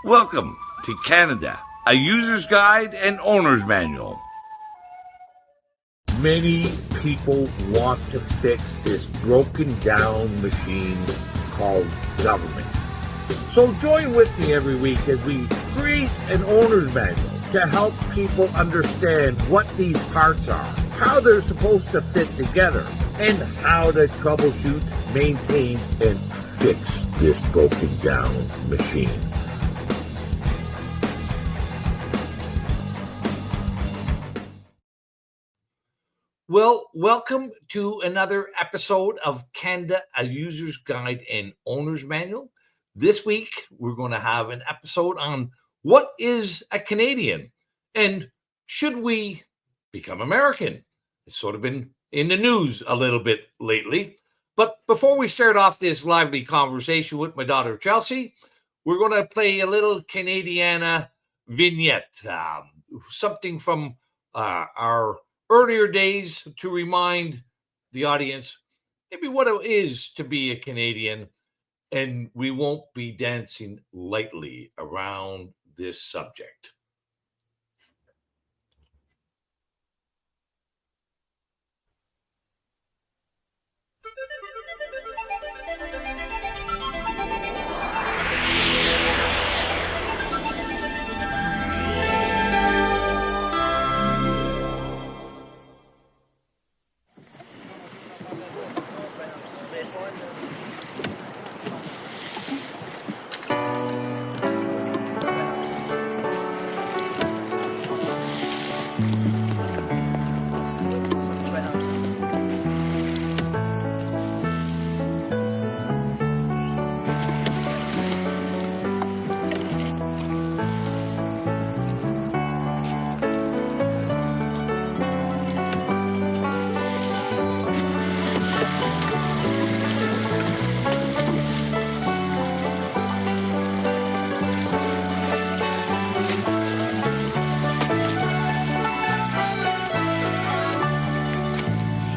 Welcome to Canada, a user's guide and owner's manual. Many people want to fix this broken down machine called government. So join with me every week as we create an owner's manual to help people understand what these parts are, how they're supposed to fit together, and how to troubleshoot, maintain, and fix this broken down machine. Well, welcome to another episode of Canada, a user's guide and owner's manual. This week, we're going to have an episode on what is a Canadian and should we become American? It's sort of been in the news a little bit lately. But before we start off this lively conversation with my daughter, Chelsea, we're going to play a little Canadiana vignette, something from our earlier days to remind the audience maybe what it is to be a Canadian, and we won't be dancing lightly around this subject.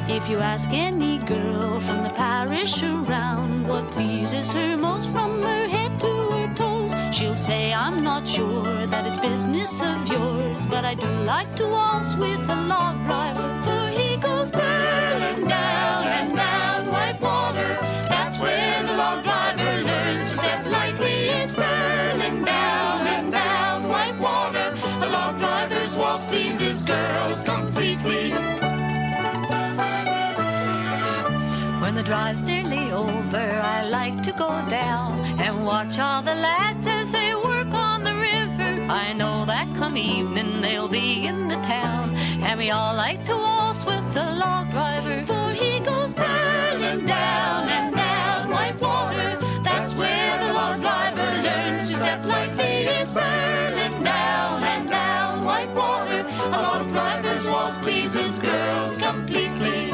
If you ask any girl from the parish around what pleases her most from her head to her toes, she'll say, I'm not sure that it's business of yours, but I do like to waltz with a log driver, for he goes burling down and down Whitewater. That's where the log driver learns to step lightly. It's burling down and down Whitewater. The log driver's waltz pleases girls completely. When the drive's nearly over, I like to go down and watch all the lads as they work on the river. I know that come evening they'll be in the town, and we all like to waltz with the log driver, for he goes burling down and down Whitewater. That's where the log driver learns to step lightly. It's burling down and down Whitewater. A log driver's waltz pleases girls completely.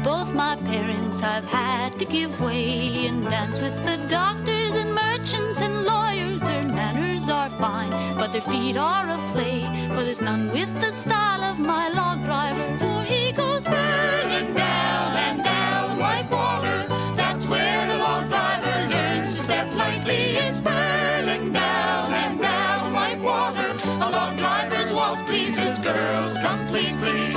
Both my parents I've had to give way and dance with the doctors and merchants and lawyers. Their manners are fine, but their feet are of clay, for there's none with the style of my log driver, for he goes burling down and down Whitewater. That's where the log driver learns to step lightly. It's burling down and down Whitewater. A log driver's waltz pleases girls completely.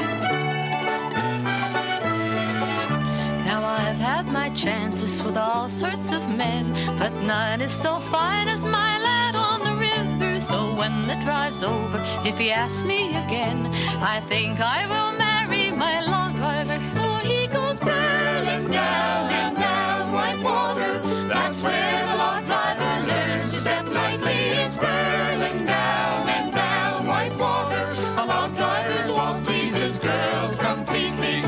Now I've had my chances with all sorts of men, but none is so fine as my lad on the river. So when the drive's over, if he asks me again, I think I will marry my log driver, for he goes burling down and down Whitewater. That's where the log driver learns to step lightly. It's burling down and down Whitewater. A log driver's waltz pleases girls completely.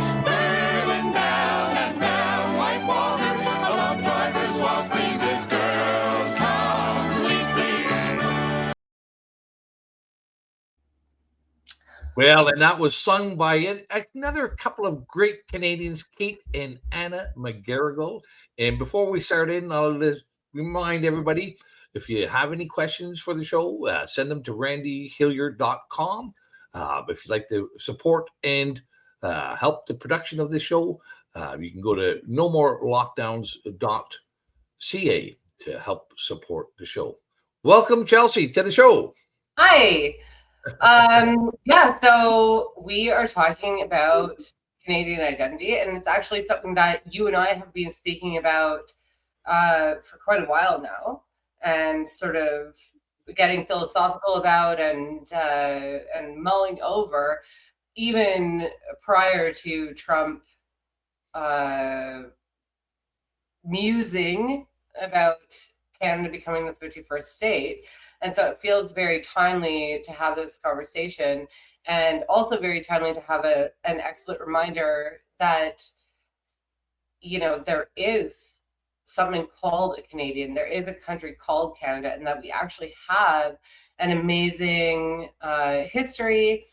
Well, and that was sung by another couple of great Canadians, Kate and Anna McGarrigle. And before we start in, I'll just remind everybody, if you have any questions for the show, send them to randyhilliard.com. If you'd like to support and help the production of this show, you can go to nomorolockdowns.ca to help support the show. Welcome, Chelsea, to the show. Hi. So we are talking about Canadian identity, and it's actually something that you and I have been speaking about for quite a while now, and sort of getting philosophical about and mulling over, even prior to Trump musing about Canada becoming the 51st state. And so it feels very timely to have this conversation, and also very timely to have an excellent reminder that, there is something called a Canadian. There is a country called Canada, and that we actually have an amazing history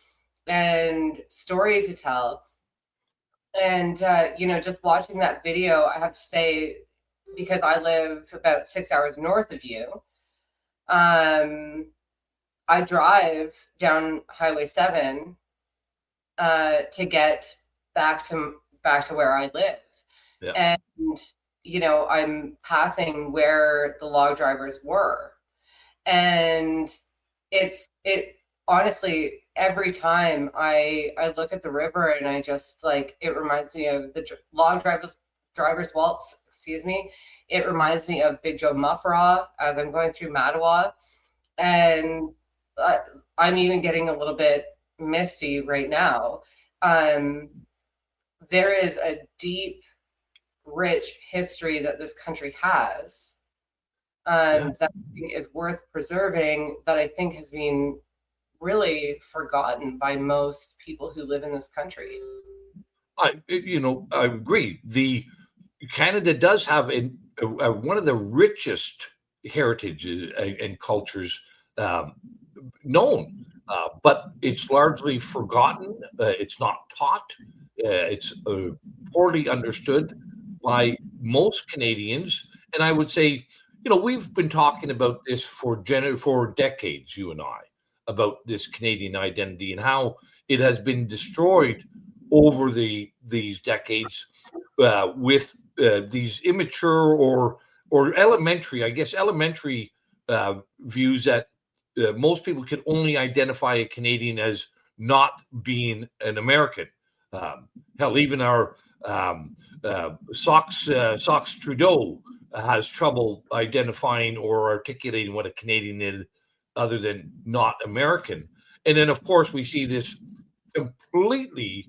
and story to tell. And, just watching that video, I have to say, because I live about 6 hours north of you, I drive down Highway 7 to get back to where I live. Yeah. And, I'm passing where the log drivers were. And it honestly, every time I look at the river, and I just it reminds me of the log driver's waltz, it reminds me of Big Joe Muffraw as I'm going through Mattawa, and I'm even getting a little bit misty right now. There is a deep, rich history that this country has, that I think is worth preserving, that I think has been really forgotten by most people who live in this country. I agree. Canada does have one of the richest heritages and cultures known, but it's largely forgotten. It's not taught. It's poorly understood by most Canadians. And I would say, we've been talking about this for decades, you and I, about this Canadian identity and how it has been destroyed over these decades with these immature or elementary views that most people can only identify a Canadian as not being an American. Hell, even our Sox Trudeau has trouble identifying or articulating what a Canadian is other than not American. And then, of course, we see this completely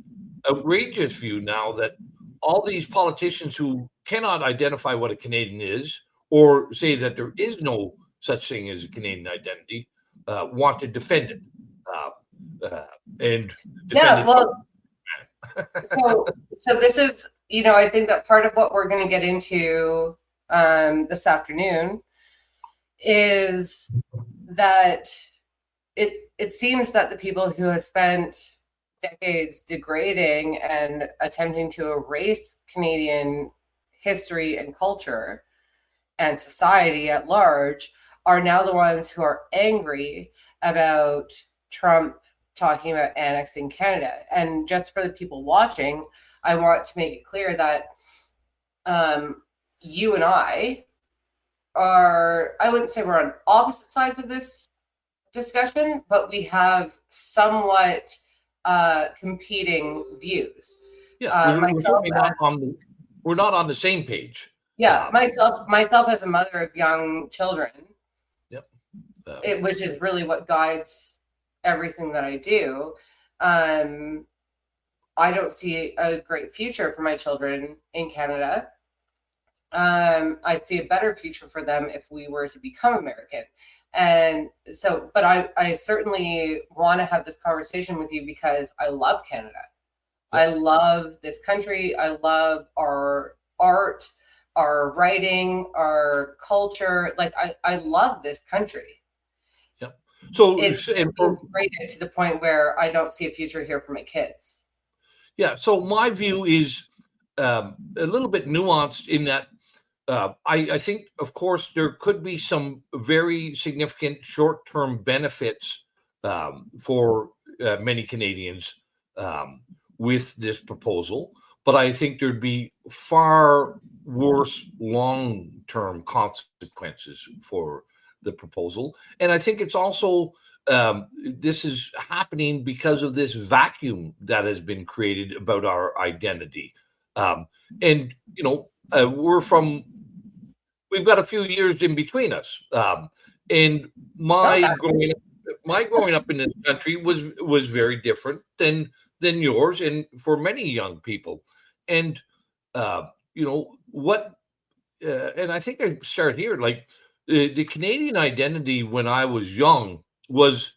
outrageous view now that all these politicians who cannot identify what a Canadian is, or say that there is no such thing as a Canadian identity, want to defend it. So this is, I think that part of what we're going to get into this afternoon is that it seems that the people who have spent decades degrading and attempting to erase Canadian history and culture and society at large are now the ones who are angry about Trump talking about annexing Canada. And just for the people watching, I want to make it clear that you and I wouldn't say we're on opposite sides of this discussion, but we have somewhat competing views. Yeah, we're not on the same page. Yeah, myself as a mother of young children, yep, which is really what guides everything that I do. I don't see a great future for my children in Canada. I see a better future for them if we were to become American. And so, but I certainly want to have this conversation with you because I love Canada. I love this country. I love our art, our writing, our culture. I love this country. Yeah. So it's degraded to the point where I don't see a future here for my kids. Yeah. So my view is a little bit nuanced in that I think, of course, there could be some very significant short-term benefits for many Canadians with this proposal, but I think there'd be far worse long-term consequences for the proposal. And I think it's also this is happening because of this vacuum that has been created about our identity. And we've got a few years in between us. And my growing up in this country was very different than yours, and for many young people. And and I think I start here. Like the Canadian identity when I was young was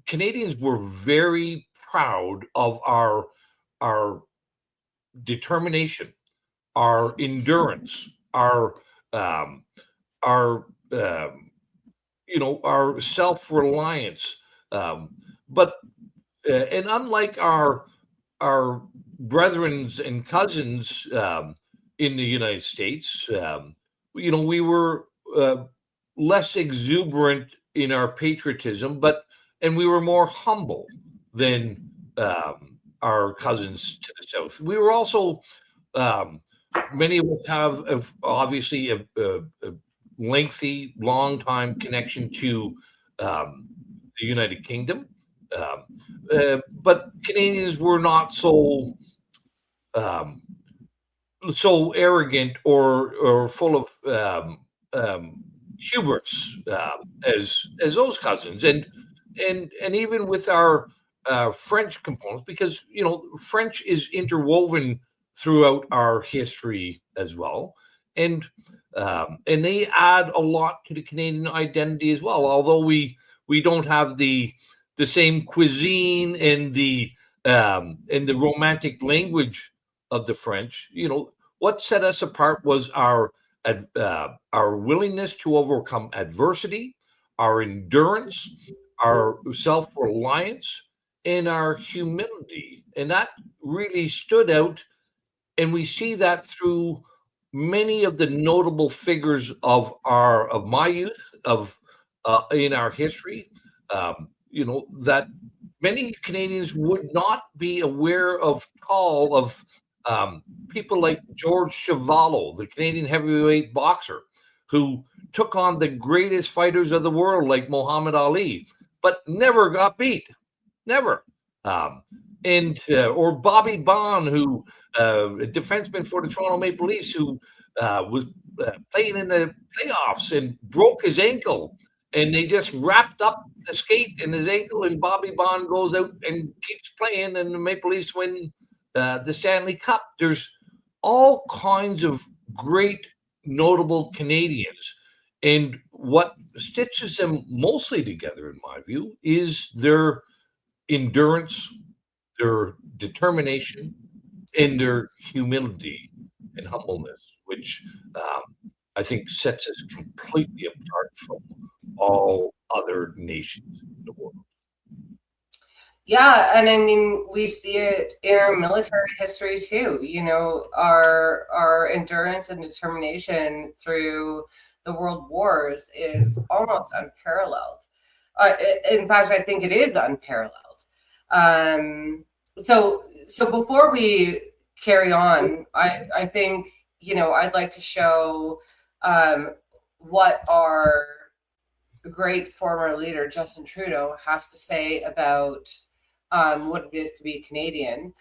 Canadians were very proud of our determination, our endurance, our self-reliance. But unlike our brethren and cousins in the United States, we were less exuberant in our patriotism, and we were more humble than our cousins to the south. We were also many of us have obviously a lengthy, long-time connection to the United Kingdom, but Canadians were not so arrogant or full of hubris as those cousins, and even with our French components, because French is interwoven throughout our history as well, and they add a lot to the Canadian identity as well. Although we don't have the same cuisine and the romantic language of the French, what set us apart was our willingness to overcome adversity, our endurance, our self-reliance, and our humility, and that really stood out. And we see that through many of the notable figures of my youth, in our history. That many Canadians would not be aware of people like George Chuvalo, the Canadian heavyweight boxer, who took on the greatest fighters of the world like Muhammad Ali, but never got beat, never. Or Bobby Bond, who a defenseman for the Toronto Maple Leafs, who was playing in the playoffs and broke his ankle, and they just wrapped up the skate in his ankle, and Bobby Bond goes out and keeps playing, and the Maple Leafs win the Stanley Cup. There's all kinds of great, notable Canadians, and what stitches them mostly together, in my view, is their endurance, their determination, and their humility and humbleness, which I think sets us completely apart from all other nations in the world. Yeah, and I mean, we see it in our military history too. Our endurance and determination through the world wars is almost unparalleled. In fact, I think it is unparalleled. So before we carry on, I think I'd like to show what our great former leader Justin Trudeau has to say about what it is to be Canadian.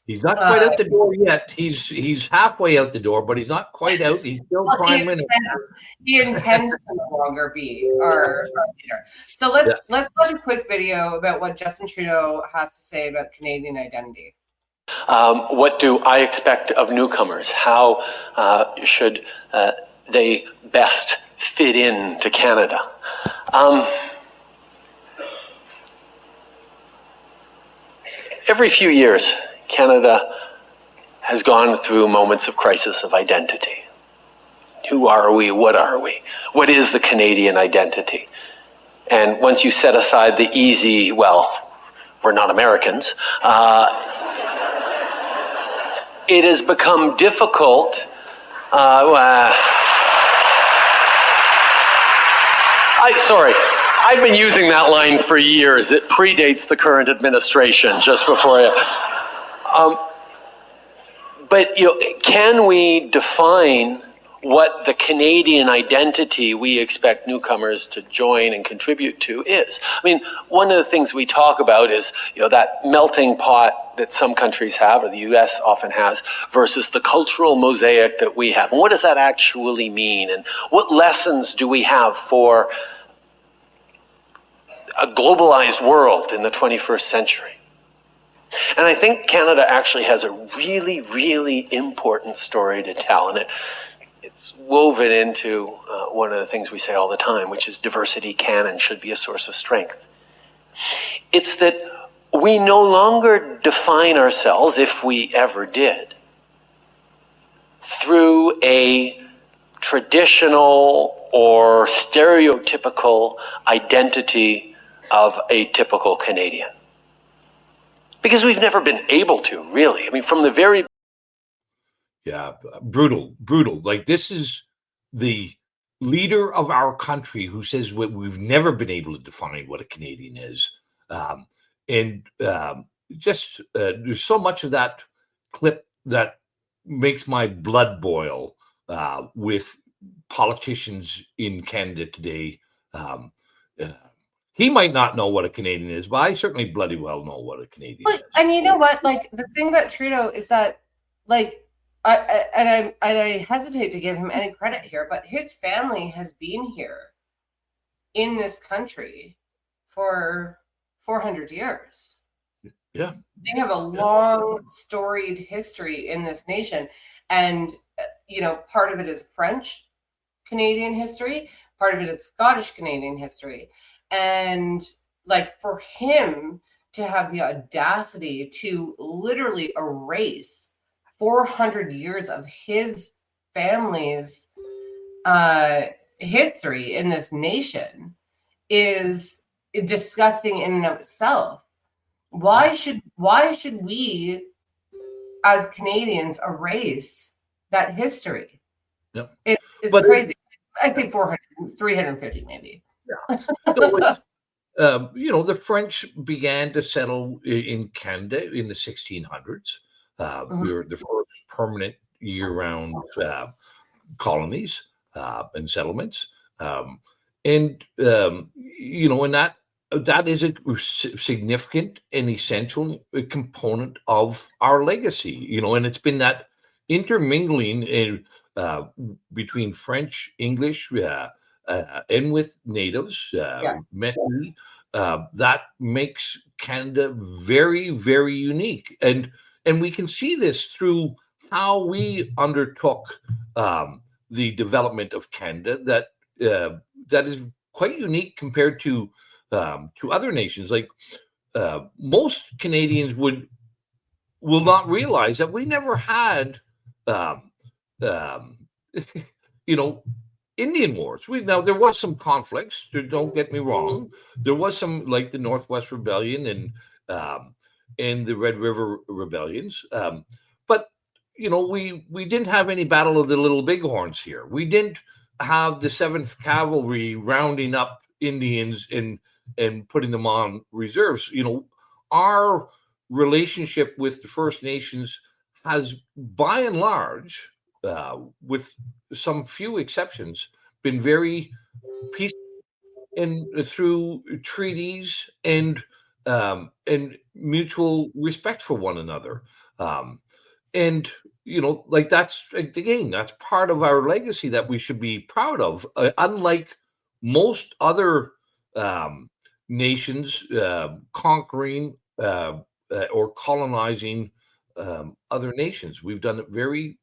He's not quite out the door yet. He's halfway out the door, but he's not quite out. He's still Prime Minister. He intends to no longer be our leader. So let's watch a quick video about what Justin Trudeau has to say about Canadian identity. What do I expect of newcomers? How should they best fit into Canada? Every few years, Canada has gone through moments of crisis of identity. Who are we? What are we? What is the Canadian identity? And once you set aside the easy, well, we're not Americans, it has become difficult. I've been using that line for years. It predates the current administration, just before you. But can we define what the Canadian identity we expect newcomers to join and contribute to is? I mean, one of the things we talk about is that melting pot that some countries have, or the U.S. often has, versus the cultural mosaic that we have. And what does that actually mean? And what lessons do we have for a globalized world in the 21st century? And I think Canada actually has a really, really important story to tell, and it's woven into one of the things we say all the time, which is diversity can and should be a source of strength. It's that we no longer define ourselves, if we ever did, through a traditional or stereotypical identity of a typical Canadian. Because we've never been able to, really. I mean, from the very... Yeah, brutal. Like, this is the leader of our country who says we've never been able to define what a Canadian is. There's so much of that clip that makes my blood boil with politicians in Canada today. He might not know what a Canadian is, but I certainly bloody well know what a Canadian is. And you know what? Like, the thing about Trudeau is that, like, I hesitate to give him any credit here, but his family has been here in this country for 400 years. Yeah. They have a long, storied history in this nation. And, part of it is French Canadian history, part of it is Scottish Canadian history. And, like, for him to have the audacity to literally erase 400 years of his family's history in this nation is disgusting in and of itself. Why should we as Canadians erase that history? Yep. It's crazy. I think 350 maybe. Yeah. The French began to settle in Canada in the 1600s. We were the first permanent year-round colonies and settlements, and that is a significant and essential component of our legacy. And it's been that intermingling between French, English, and with natives, mentally, that makes Canada very, very unique. And we can see this through how we undertook the development of Canada that is quite unique compared to other nations. Like, most Canadians will not realize that we never had Indian wars. Now, there was some conflicts. Don't get me wrong. There was some, like the Northwest Rebellion and the Red River Rebellions. But we didn't have any Battle of the Little Bighorns here. We didn't have the 7th Cavalry rounding up Indians and putting them on reserves. Our relationship with the First Nations has, by and large, with some few exceptions, been very peaceful and through treaties and mutual respect for one another. That's part of our legacy that we should be proud of. Unlike most other nations conquering or colonizing other nations, we've done it very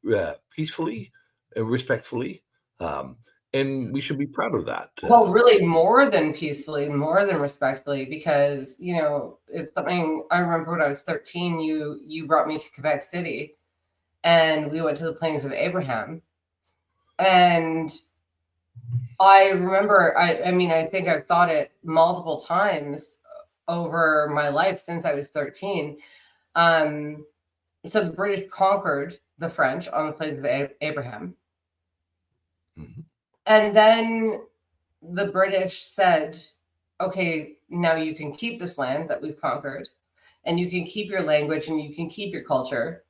peacefully and respectfully, and we should be proud of that. Well, really, more than peacefully, more than respectfully, because it's something I remember when I was 13. You brought me to Quebec City, and we went to the Plains of Abraham, and I remember. I think I've thought it multiple times over my life since I was 13. So the British conquered the French on the Plains of Abraham. Mm-hmm. And then the British said, okay, now you can keep this land that we've conquered, and you can keep your language, and you can keep your culture,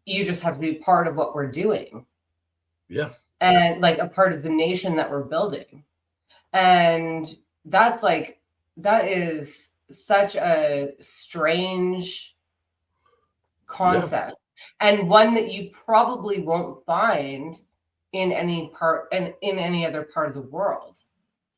You just have to be part of what we're doing. Yeah. And like a part of the nation that we're building. And that is such a strange concept, and one that you probably won't find in any other part of the world.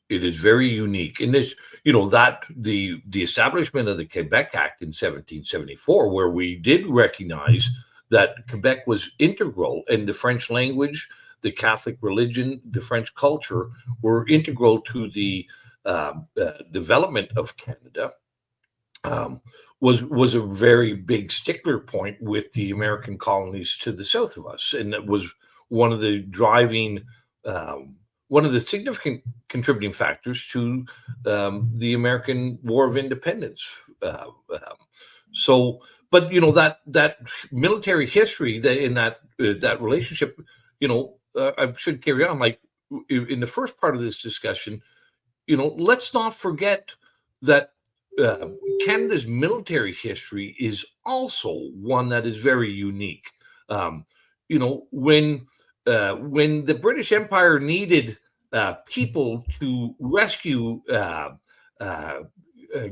It is very unique in this, that the establishment of the Quebec Act in 1774, where we did recognize that Quebec was integral, and the French language, the Catholic religion, the French culture were integral to the development of Canada, was a very big stickler point with the American colonies to the south of us, and that was one of the significant contributing factors to the American War of Independence. But that military history in that relationship, I should carry on. Like in the first part of this discussion, let's not forget that Canada's military history is also one that is very unique. When the British Empire needed people to rescue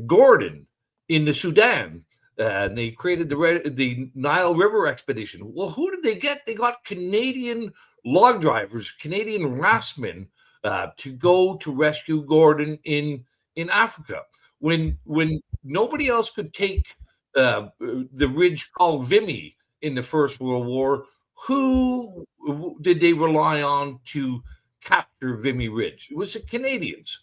Gordon in the Sudan, and they created the Nile River expedition. Well, who did they get? They got Canadian log drivers, Canadian raftsmen, to go to rescue Gordon in Africa. When nobody else could take the ridge called Vimy in the First World War, who did they rely on to capture Vimy Ridge? It was the Canadians.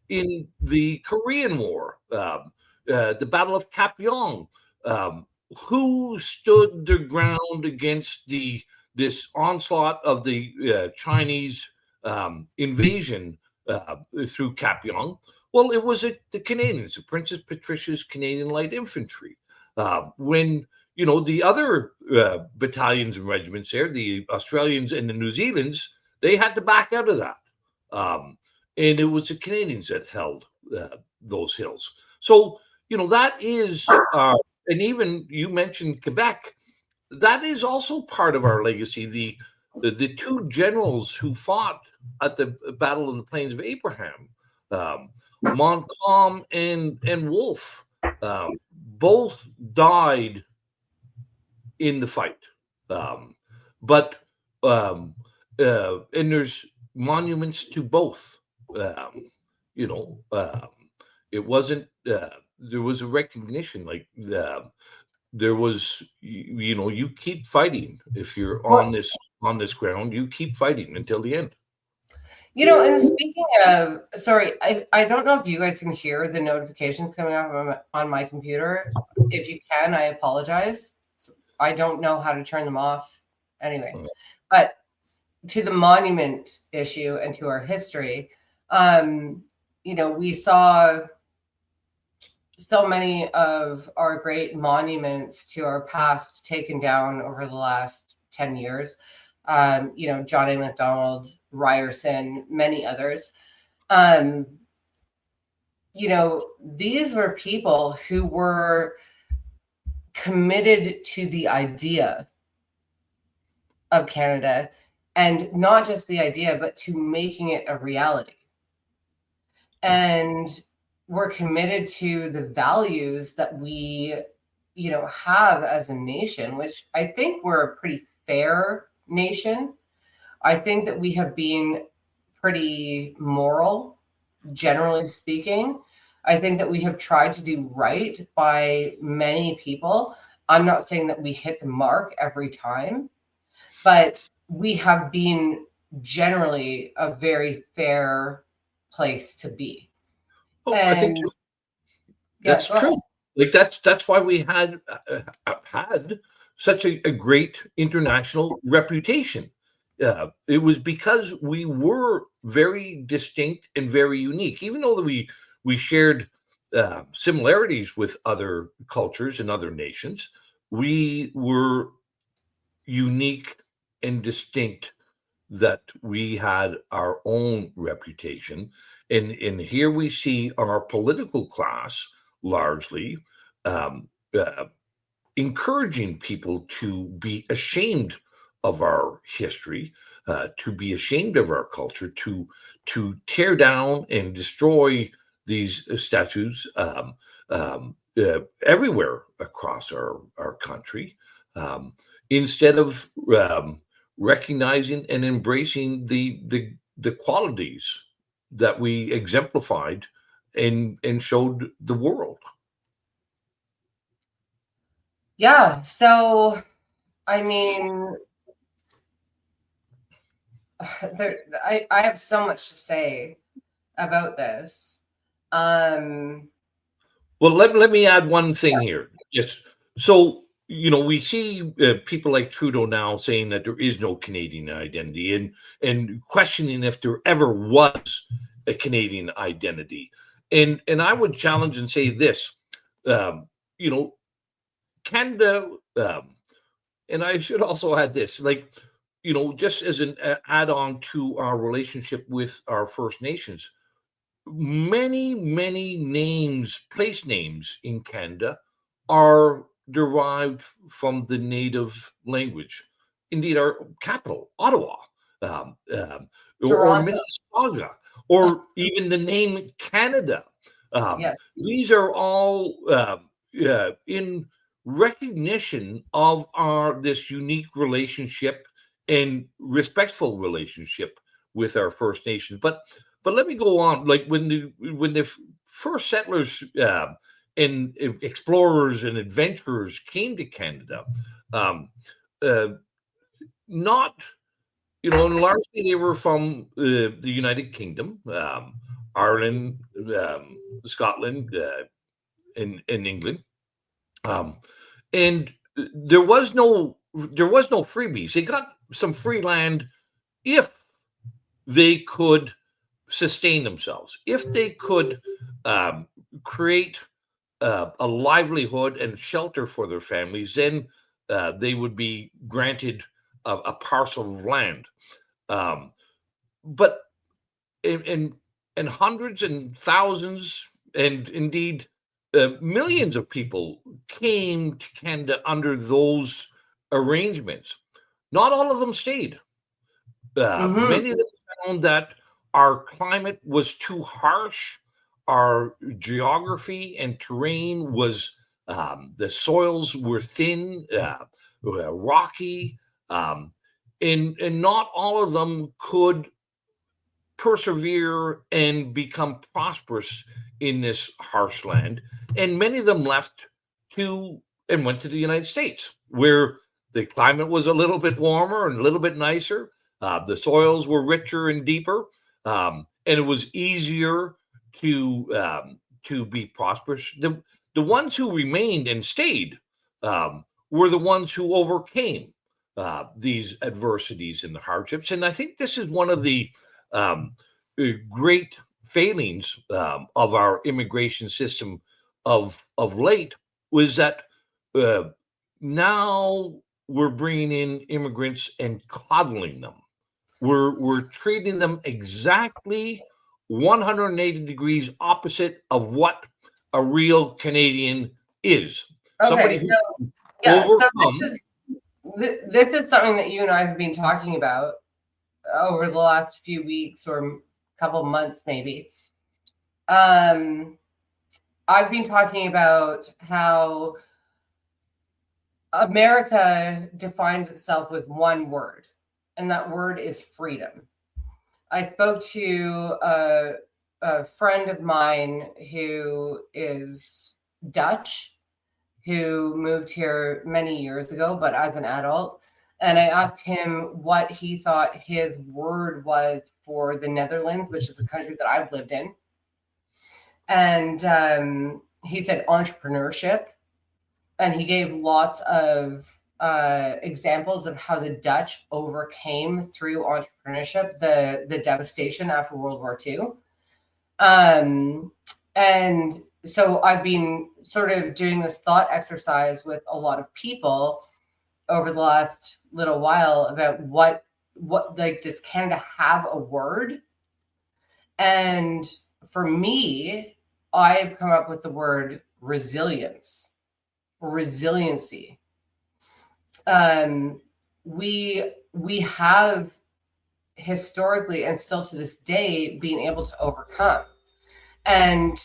In the Korean War, the Battle of Kapyong, who stood their ground against this onslaught of the Chinese invasion through Kapyong? Well, it was the Canadians, the Princess Patricia's Canadian Light Infantry. When the other battalions and regiments there, the Australians and the New Zealands, they had to back out of that. And it was the Canadians that held those hills. So, that is, and even you mentioned Quebec, that is also part of our legacy. The two generals who fought at the Battle of the Plains of Abraham, Montcalm and Wolfe, both died in the fight. And there's monuments to both. It wasn't. There was a recognition, like there was. You keep fighting if you're on this ground. You keep fighting until the end. And speaking of, sorry, I don't know if you guys can hear the notifications coming up on my computer. If you can, I apologize. I don't know how to turn them off anyway. But to the monument issue and to our history, we saw so many of our great monuments to our past taken down over the last 10 years. John A. Macdonald, Ryerson, many others. These were people who were committed to the idea of Canada, and not just the idea, but to making it a reality. And we're committed to the values that we, have as a nation, which I think we're a pretty fair nation. I think that we have been pretty moral, generally speaking. I think that we have tried to do right by many people. I'm not saying that we hit the mark every time, but we have been generally a very fair place to be. I think that's true. Like that's why we had such a great international reputation. It was because we were very distinct and very unique, even though we shared similarities with other cultures and other nations. We were unique and distinct, that we had our own reputation. And here we see our political class largely encouraging people to be ashamed of our history, to be ashamed of our culture, to tear down and destroy these statues everywhere across our country, instead of recognizing and embracing the qualities that we exemplified and showed the world. Yeah. So, I mean, I have so much to say about this. Well, let me add one thing here. Yes. So, we see people like Trudeau now saying that there is no Canadian identity, and questioning if there ever was a Canadian identity. And I would challenge and say this, Canada, and I should also add this, like, just as an add-on to our relationship with our First Nations, many, many names, place names in Canada are derived from the native language. Indeed, our capital, Ottawa, or Toronto. Mississauga, or even the name Canada. Yes. These are all in recognition of this unique relationship and respectful relationship with our First Nations. But let me go on. Like when the first settlers and explorers and adventurers came to Canada, not largely they were from the United Kingdom, Ireland, Scotland, and England, and there was no freebies. They got some free land if they could sustain themselves, if they could create a livelihood and shelter for their families. Then they would be granted a parcel of land. But and hundreds and thousands and indeed millions of people came to Canada under those arrangements. Not all of them stayed. Many of them found that our climate was too harsh. Our geography and terrain was, the soils were thin, rocky, and not all of them could persevere and become prosperous in this harsh land. And many of them left and went to the United States, where the climate was a little bit warmer and a little bit nicer. The soils were richer and deeper, and it was easier to be prosperous. The ones who remained and stayed were the ones who overcame these adversities and the hardships. And I think this is one of the great failings of our immigration system of late, was that now we're bringing in immigrants and coddling them. We're treating them exactly 180 degrees opposite of what a real Canadian is. Okay, this is something that you and I have been talking about over the last few weeks or couple months, maybe. I've been talking about how America defines itself with one word, and that word is freedom. I spoke to a friend of mine who is Dutch, who moved here many years ago, but as an adult. And I asked him what he thought his word was for the Netherlands, which is a country that I've lived in. And he said entrepreneurship. And he gave lots of examples of how the Dutch overcame through entrepreneurship the devastation after World War II. And so I've been sort of doing this thought exercise with a lot of people over the last little while about what like, does Canada have a word? And for me, I've come up with the word resilience. resiliency. We have historically and still to this day been able to overcome. And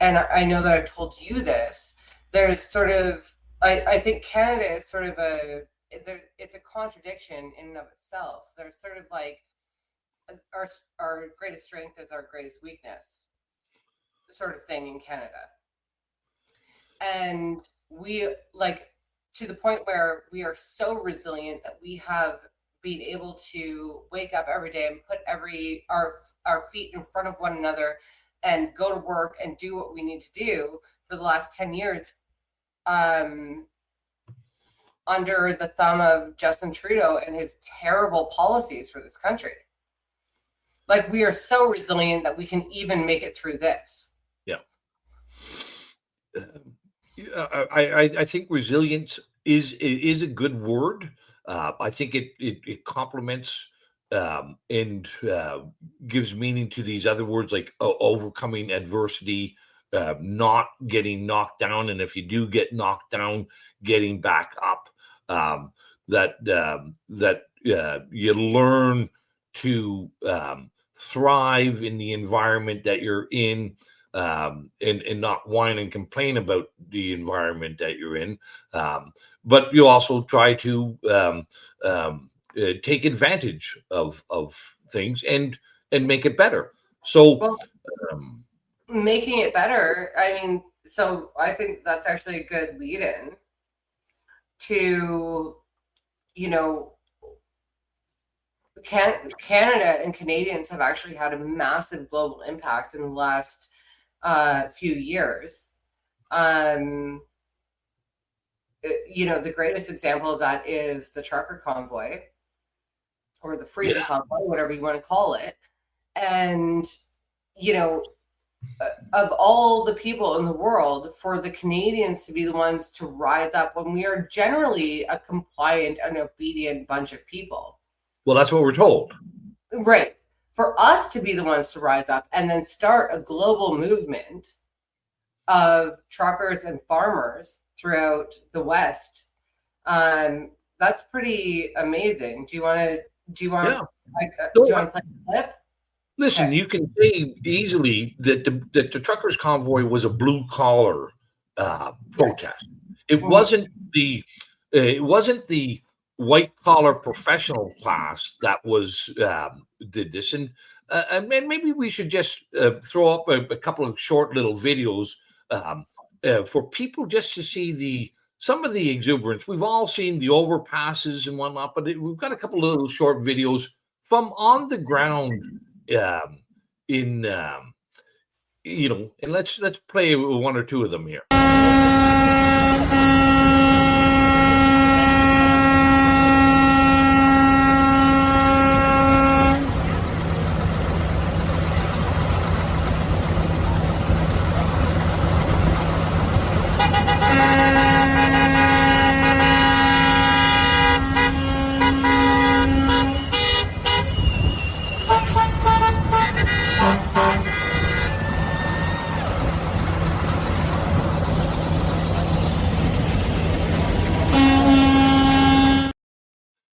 I know that I've told you this. There's sort of, I think Canada is sort of it's a contradiction in and of itself. There's sort of like our greatest strength is our greatest weakness sort of thing in Canada. And we, like, to the point where we are so resilient that we have been able to wake up every day and put our feet in front of one another and go to work and do what we need to do for the last 10 years under the thumb of Justin Trudeau and his terrible policies for this country. Like, we are so resilient that we can even make it through this. Yeah. I think resilience is a good word. I think it complements and gives meaning to these other words like overcoming adversity, not getting knocked down, and if you do get knocked down, getting back up. That you learn to thrive in the environment that you're in, and not whine and complain about the environment that you're in. But you also try to take advantage of things and make it better. So making it better, I mean, so I think that's actually a good lead in to, you know, Canada and Canadians have actually had a massive global impact in the last few years. You know, the greatest example of that is the trucker convoy or the freedom convoy, whatever you want to call it. And, you know, of all the people in the world, for the Canadians to be the ones to rise up when we are generally a compliant and obedient bunch of people. Well, that's what we're told. Right. For us to be the ones to rise up and then start a global movement of truckers and farmers throughout the West, that's pretty amazing. Do you want to play a clip? Listen, okay. You can say easily that the truckers convoy was a blue collar protest. Yes. It wasn't the white collar professional class that was did this, and maybe we should just throw up a couple of short little videos for people just to see some of the exuberance. We've all seen the overpasses and whatnot, but we've got a couple of little short videos from on the ground in you know, and let's play one or two of them here.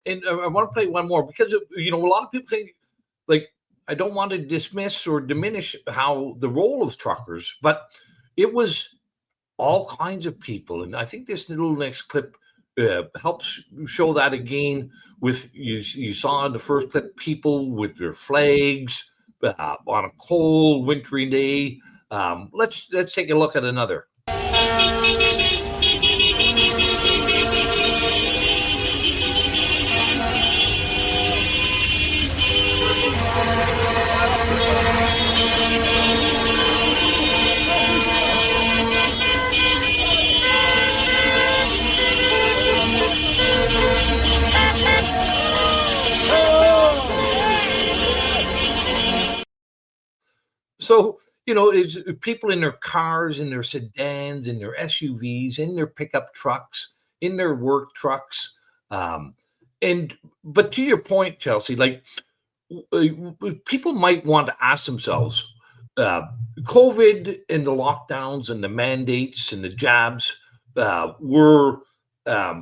And I want to play one more because, you know, a lot of people think, like, I don't want to dismiss or diminish how the role of truckers, but it was all kinds of people. And I think this little next clip helps show that again. With you saw in the first clip people with their flags on a cold, wintry day. Let's take a look at another. So, you know, it's people in their cars, in their sedans, in their SUVs, in their pickup trucks, in their work trucks. But to your point, Chelsea, like, people might want to ask themselves, COVID and the lockdowns and the mandates and the jabs, were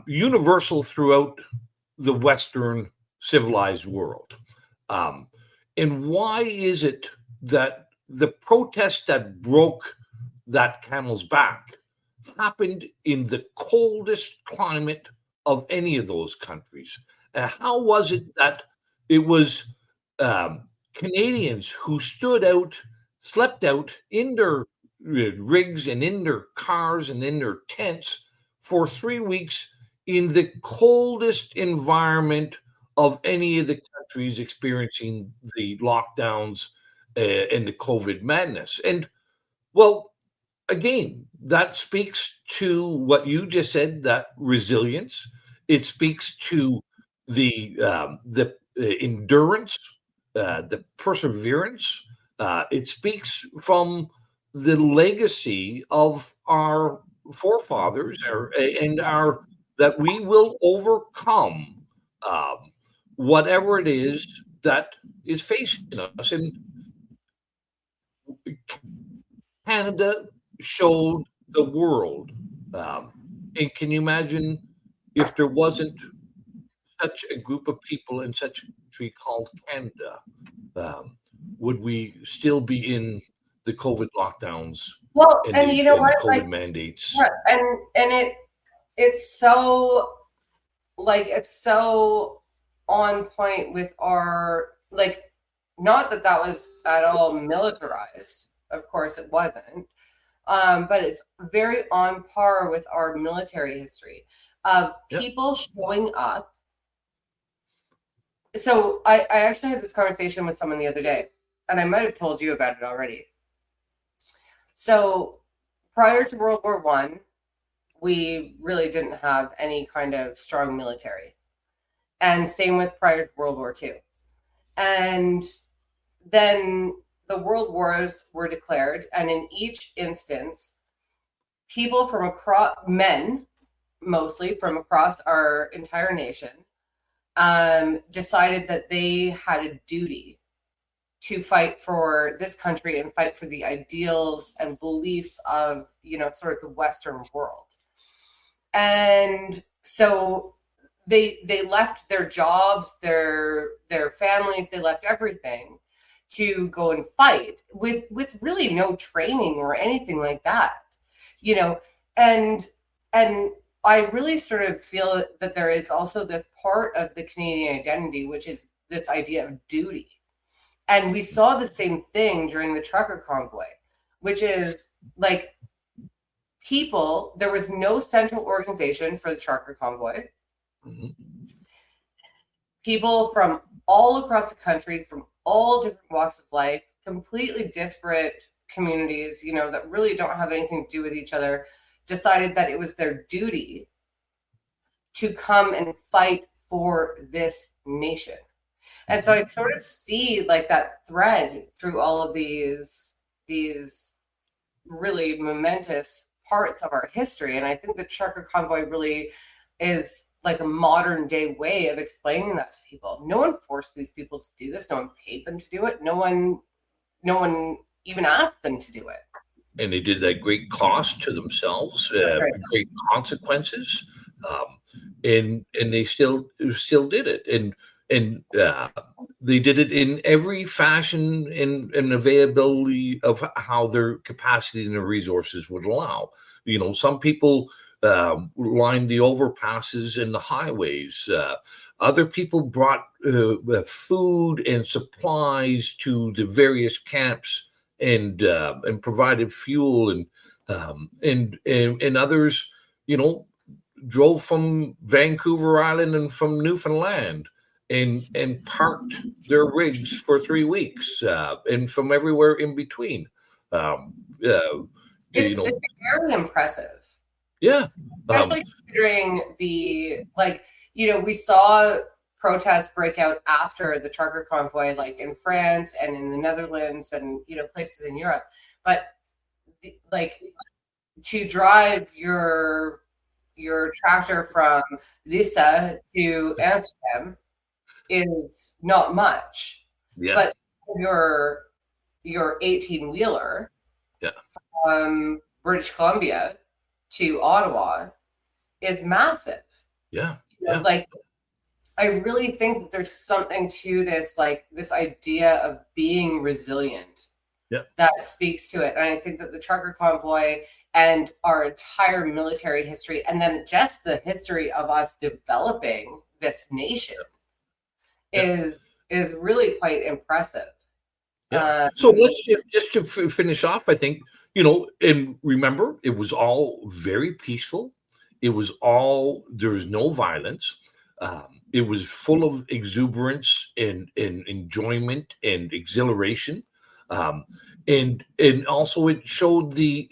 universal throughout the Western civilized world. And why is it that the protest that broke that camel's back happened in the coldest climate of any of those countries? How was it that it was Canadians who slept out in their rigs and in their cars and in their tents for 3 weeks in the coldest environment of any of the countries experiencing the lockdowns and the COVID madness? And well, again, that speaks to what you just said, that resilience. It speaks to the endurance, the perseverance. It speaks from the legacy of our forefathers, and our that we will overcome whatever it is that is facing us. And Canada showed the world. And can you imagine if there wasn't such a group of people in such a country called Canada? Would we still be in the COVID lockdowns? Well, and you know what, the COVID mandates? Yeah, and it's so it's so on point with our not that was at all militarized. Of course, it wasn't. But it's very on par with our military history of people showing up. So I actually had this conversation with someone the other day, and I might have told you about it already. So prior to World War I, we really didn't have any kind of strong military. And same with prior to World War II. And then the world wars were declared, and in each instance, people from across, men mostly from across our entire nation, decided that they had a duty to fight for this country and fight for the ideals and beliefs of, sort of the Western world. And so they left their jobs, their families, they left everything to go and fight with really no training or anything like that, and I really sort of feel that there is also this part of the Canadian identity, which is this idea of duty. And we saw the same thing during the trucker convoy, which is there was no central organization for the trucker convoy. Mm-hmm. People from all across the country, from all different walks of life, completely disparate communities, that really don't have anything to do with each other, decided that it was their duty to come and fight for this nation. And so I sort of see that thread through all of these really momentous parts of our history. And I think the trucker convoy really is a modern day way of explaining that to people. No one forced these people to do this. No one paid them to do it. No one even asked them to do it. And they did that great cost to themselves, right. Great consequences, and they still did it, and they did it in every fashion and availability of how their capacity and their resources would allow. Some people lined the overpasses and the highways. Other people brought food and supplies to the various camps and provided fuel, and others, drove from Vancouver Island and from Newfoundland and parked their rigs for 3 weeks, and from everywhere in between. It's very impressive. Yeah. Especially considering we saw protests break out after the trucker convoy, in France and in the Netherlands and, places in Europe. But to drive your tractor from Lissa to Amsterdam is not much. Yeah. But your 18-wheeler from British Columbia to Ottawa is massive. Yeah. Like, I really think that there's something to this, like this idea of being resilient. Yeah. That speaks to it. And I think that the trucker convoy and our entire military history, and then just the history of us developing this nation is really quite impressive. Yeah. So let's just to finish off, I think, and remember, it was all very peaceful. It was all, there was no violence. It was full of exuberance and enjoyment and exhilaration. And also it showed the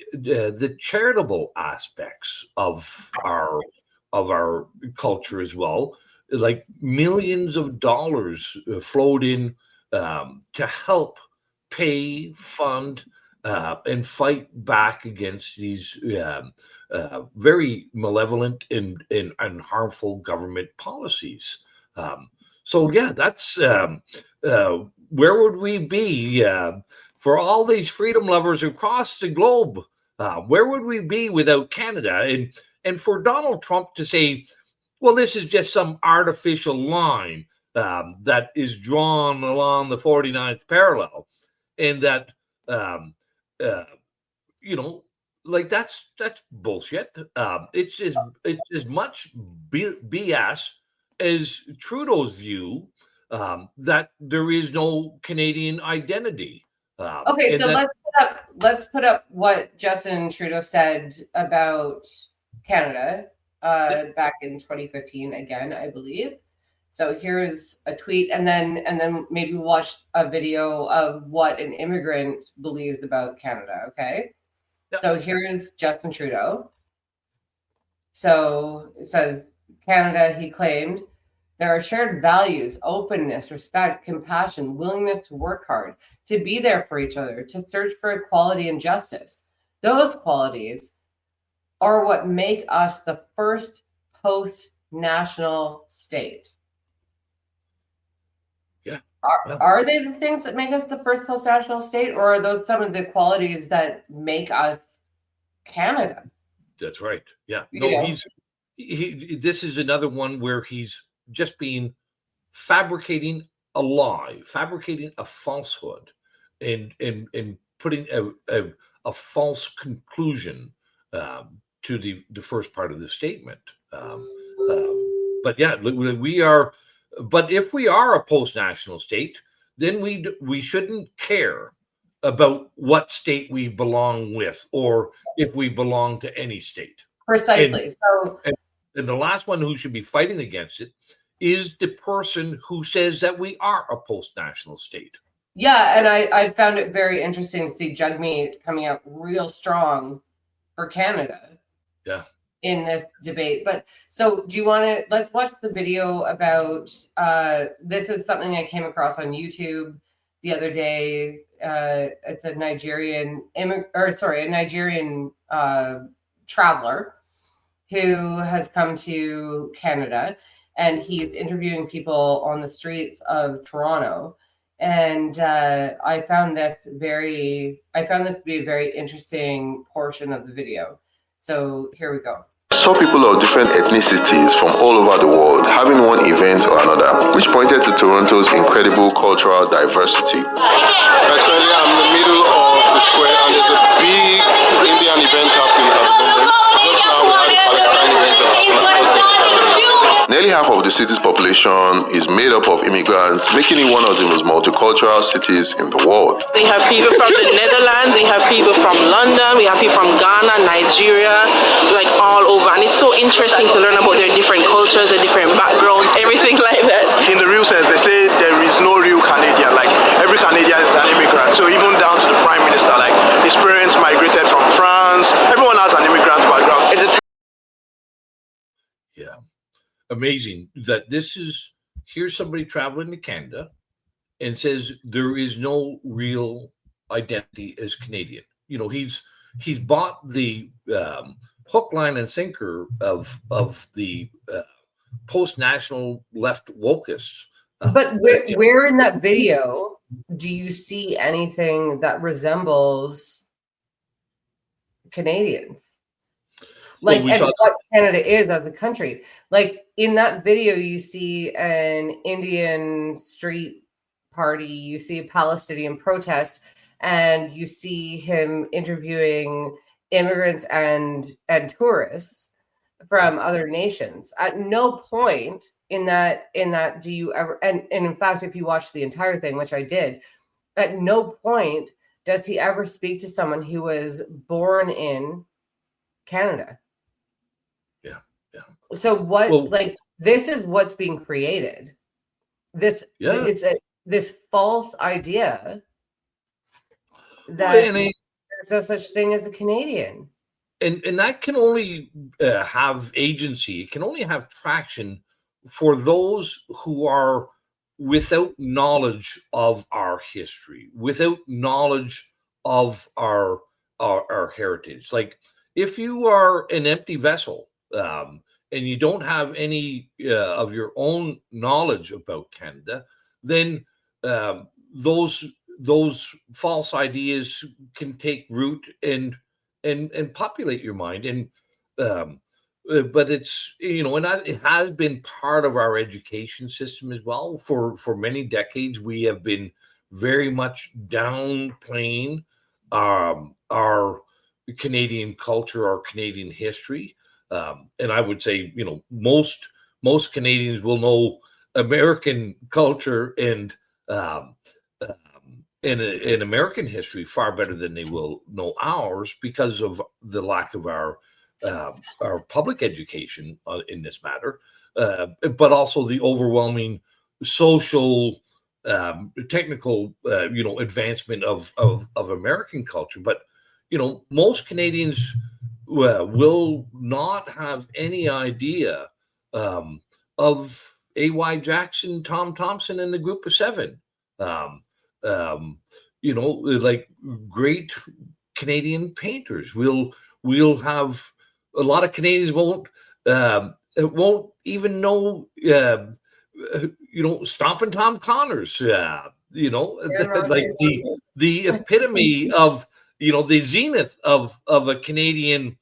charitable aspects of our culture as well. Like millions of dollars flowed in to help pay, fund, and fight back against these very malevolent and harmful government policies. So yeah, that's where would we be for all these freedom lovers across the globe? Where would we be without Canada? And for Donald Trump to say, well, this is just some artificial line that is drawn along the 49th parallel, and that like that's bullshit. It's as much BS as Trudeau's view that there is no Canadian identity. Okay, so let's put up what Justin Trudeau said about Canada back in 2015 again, I believe. So here's a tweet, and then maybe watch a video of what an immigrant believes about Canada. Okay. Yep. So here's Justin Trudeau. So it says, Canada, he claimed, there are shared values, openness, respect, compassion, willingness to work hard, to be there for each other, to search for equality and justice. Those qualities are what make us the first post-national state. Yeah. Are they the things that make us the first post-national state, or are those some of the qualities that make us Canada? That's right. Yeah. No, this is another one where he's just being fabricating a lie, fabricating a falsehood, and putting a false conclusion to the first part of the statement. But yeah, we are. But if we are a post-national state, then we shouldn't care about what state we belong with, or if we belong to any state. Precisely. And the last one who should be fighting against it is the person who says that we are a post-national state. Yeah, and I found it very interesting to see Jagmeet coming out real strong for Canada. Yeah. In this debate. But so do you want to, let's watch the video about this is something I came across on YouTube the other day. It's a Nigerian traveler who has come to Canada, and he's interviewing people on the streets of Toronto. And I found this to be a very interesting portion of the video. So here we go. Saw people of different ethnicities from all over the world having one event or another, which pointed to Toronto's incredible cultural diversity. Currently, I'm in the middle of the square, and there's a big Indian event happening at the moment. Just now, we have the Palestine event Nearly half of the city's population is made up of immigrants, making it one of the most multicultural cities in the world. We have people from the Netherlands, we have people from London, we have people from Ghana, Nigeria, like all over. And it's so interesting to learn about their different cultures, their different backgrounds, everything like that. In the real sense, they say there is no real Canadian. Like, every Canadian is an immigrant. So even down to the Prime Minister, like, his parents migrated from France. Everyone has an immigrant background. Yeah. Amazing that here's somebody traveling to Canada and says there is no real identity as Canadian. He's bought the hook, line, and sinker of the post-national left wokists. But where in that video do you see anything that resembles Canadians? like, we and saw what Canada is as a country. Like in that video, you see an Indian street party, you see a Palestinian protest, and you see him interviewing immigrants and tourists from other nations. At no point in that do you ever, and in fact, if you watch the entire thing, which I did, at no point does he ever speak to someone who was born in Canada. Yeah. So what, Well, like, this is what's being created. This this false idea that there's no such thing as a Canadian. And that can only have agency. It can only have traction for those who are without knowledge of our history, without knowledge of our heritage. Like if you are an empty vessel and you don't have any of your own knowledge about Canada, then those false ideas can take root and populate your mind. And but it's, and it has been part of our education system as well. For many decades, we have been very much downplaying our Canadian culture, our Canadian history. And I would say, most Canadians will know American culture and in American history far better than they will know ours, because of the lack of our public education in this matter, but also the overwhelming social, technical, advancement of American culture. But most Canadians will not have any idea of A.Y. Jackson, Tom Thompson, and the Group of Seven. Like great Canadian painters. We'll have a lot of Canadians won't even know Stompin' Tom Connors. Like the epitome of the zenith of a Canadian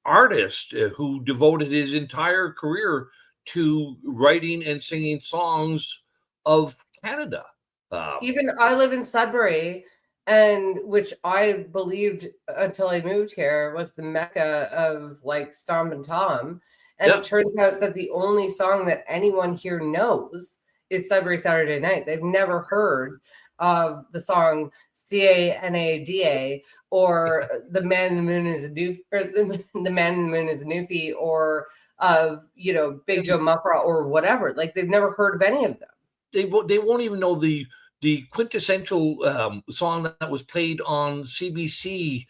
artist who devoted his entire career to writing and singing songs of Canada. Even I live in Sudbury, and which I believed until I moved here was the mecca of like Stompin' Tom. And it turns out that the only song that anyone here knows is Sudbury Saturday Night. They've never heard of the song Canada or The Man in the Moon is a Doofy, or The Man in the Moon is a Newfie, or of Big Joe Muffra or whatever. Like they've never heard of any of them. They won't even know the quintessential song that was played on CBC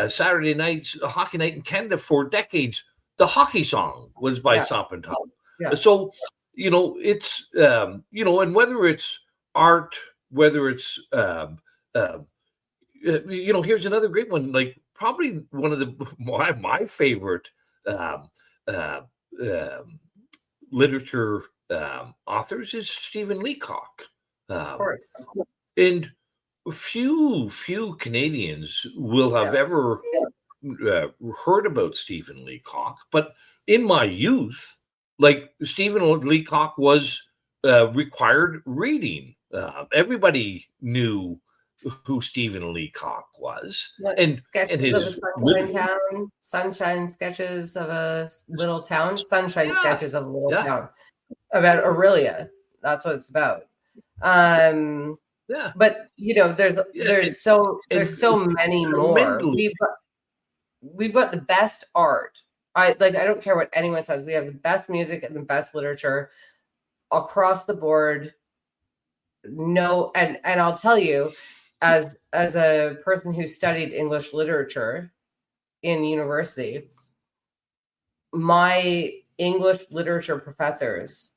Saturday nights, hockey night in Canada for decades. The hockey song was by Stompin' Tom. Yeah. So it's and whether it's art, whether it's here's another great one. Like probably one of my favorite literature authors is Stephen Leacock. Of course. And few Canadians will have ever heard about Stephen Leacock. But in my youth, like Stephen Leacock was required reading. Everybody knew who Stephen Leacock was. And his Sunshine Sketches of a Little Town, Sketches of a Little Town, about Aurelia. That's what it's about. But there's so many more. We've got the best art. I don't care what anyone says. We have the best music and the best literature across the board. No, and I'll tell you, as a person who studied English literature in university, my English literature professors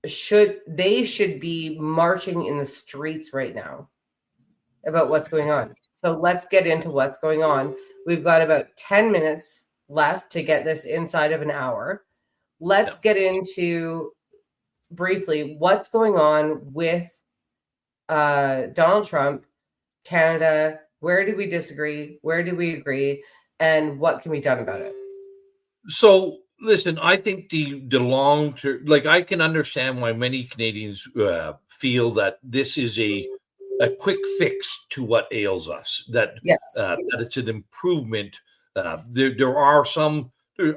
should be marching in the streets right now about what's going on. So let's get into what's going on. We've got about 10 minutes left to get this inside of an hour. Let's get into briefly what's going on with Donald Trump, Canada. Where do we disagree? Where do we agree? and what can be done about it? So listen, I think the long term, like I can understand why many Canadians feel that this is a quick fix to what ails us. That Yes. that it's an improvement. There are some.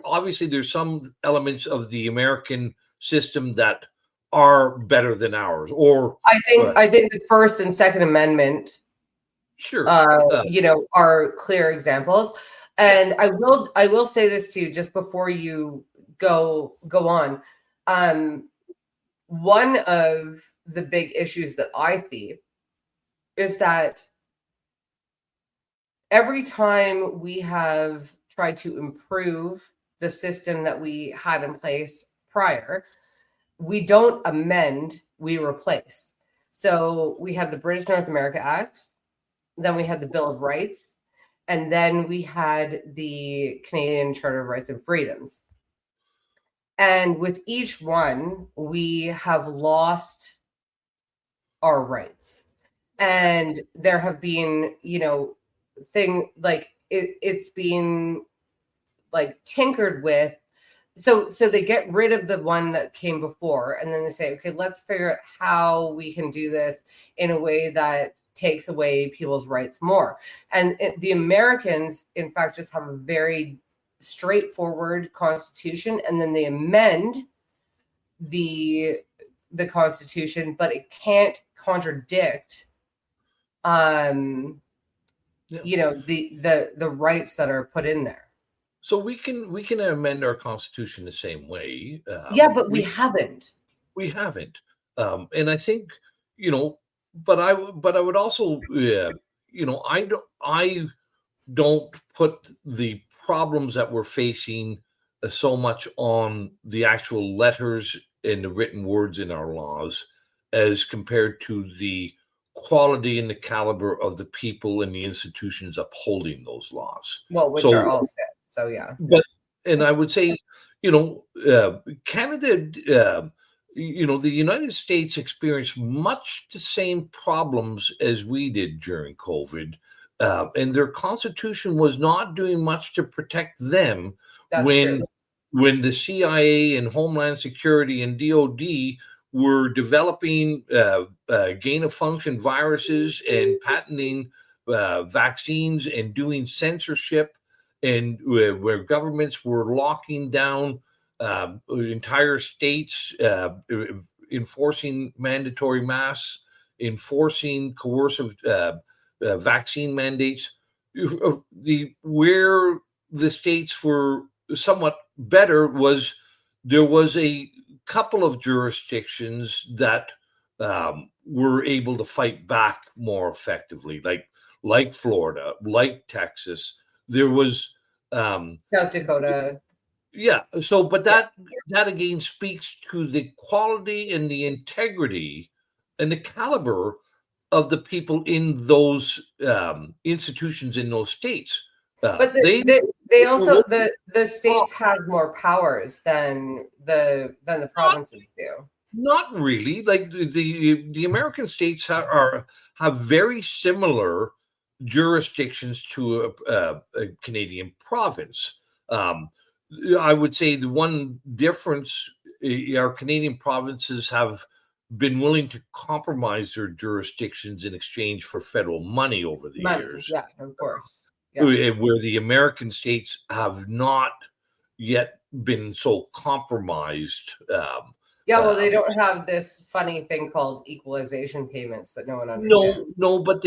Obviously, there's some elements of the American system that are better than ours. Or I think the First and Second Amendment, sure, are clear examples. And I will say this to you just before you go on. One of the big issues that I see is that every time we have tried to improve the system that we had in place prior, we don't amend, we replace. So we had the British North America Act, then we had the Bill of Rights, and then we had the Canadian Charter of Rights and Freedoms. And with each one, we have lost our rights. And there have been, it's been like tinkered with. So they get rid of the one that came before, and then they say, okay, let's figure out how we can do this in a way that takes away people's rights more. And the Americans, in fact, just have a very straightforward constitution, and then they amend the Constitution, but it can't contradict the rights that are put in there. So we can amend our Constitution the same way. But we haven't. We haven't, and I think But I would also I don't put the problems that we're facing so much on the actual letters and the written words in our laws as compared to the quality and the caliber of the people and the institutions upholding those laws. Well, which are all set. So yeah. And I would say, Canada, the United States experienced much the same problems as we did during COVID. And their constitution was not doing much to protect them. That's when true. When the CIA and Homeland Security and DOD were developing gain-of-function viruses and patenting vaccines and doing censorship, and where governments were locking down entire states, enforcing mandatory masks, enforcing coercive vaccine mandates. Where the states were somewhat better was there was a couple of jurisdictions that were able to fight back more effectively, like Florida, like Texas. There was South Dakota. Yeah. So, but that again speaks to the quality and the integrity and the caliber of the people in those institutions in those states. But they also the states have more powers than the provinces do. Not really. Like the American states have very similar jurisdictions to a Canadian province. I would say the one difference, our Canadian provinces have been willing to compromise their jurisdictions in exchange for federal money over the years. Yeah, of course. Yeah. Where the American states have not yet been so compromised. Well, they don't have this funny thing called equalization payments that no one understands. No, but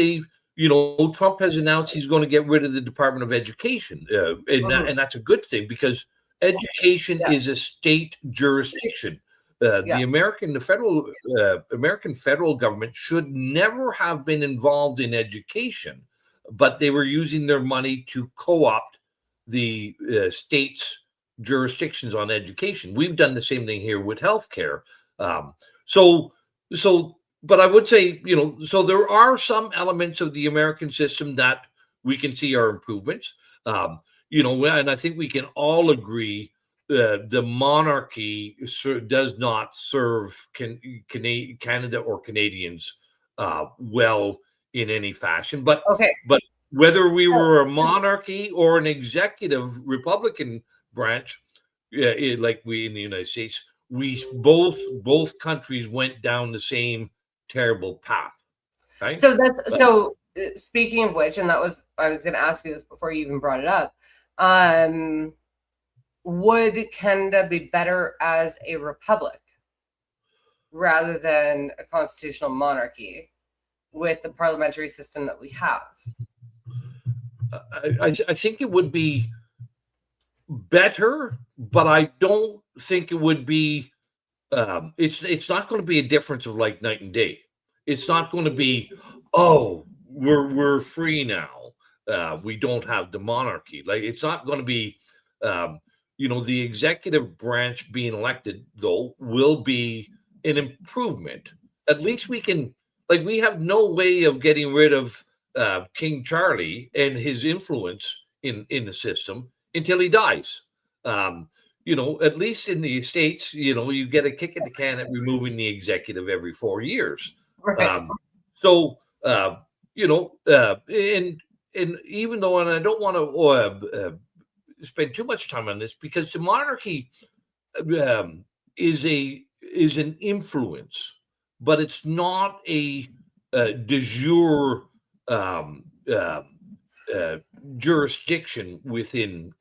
Trump has announced he's going to get rid of the Department of Education, and that's a good thing because education is a state jurisdiction. The American federal government should never have been involved in education, but they were using their money to co-opt the state's jurisdictions on education. We've done the same thing here with healthcare. But I would say, so there are some elements of the American system that we can see are improvements. And I think we can all agree the monarchy does not serve Canada or Canadians well in any fashion. But whether we were a monarchy or an executive Republican branch, like we in the United States, we both countries went down the same terrible path. Right. So speaking of which, and I was going to ask you this before you even brought it up. Would Canada be better as a republic rather than a constitutional monarchy with the parliamentary system that we have? I think it would be better, but I don't think it would be. It's not going to be a difference of like night and day. It's not going to be, oh, we're free now. We don't have the monarchy. Like, it's not going to be. The executive branch being elected, though, will be an improvement. At least we can, we have no way of getting rid of King Charlie and his influence in the system until he dies. At least in the States, you get a kick at the can at removing the executive every 4 years. Right. And even though, and I don't want to spend too much time on this, because the monarchy is an influence, but it's not a de jure jurisdiction within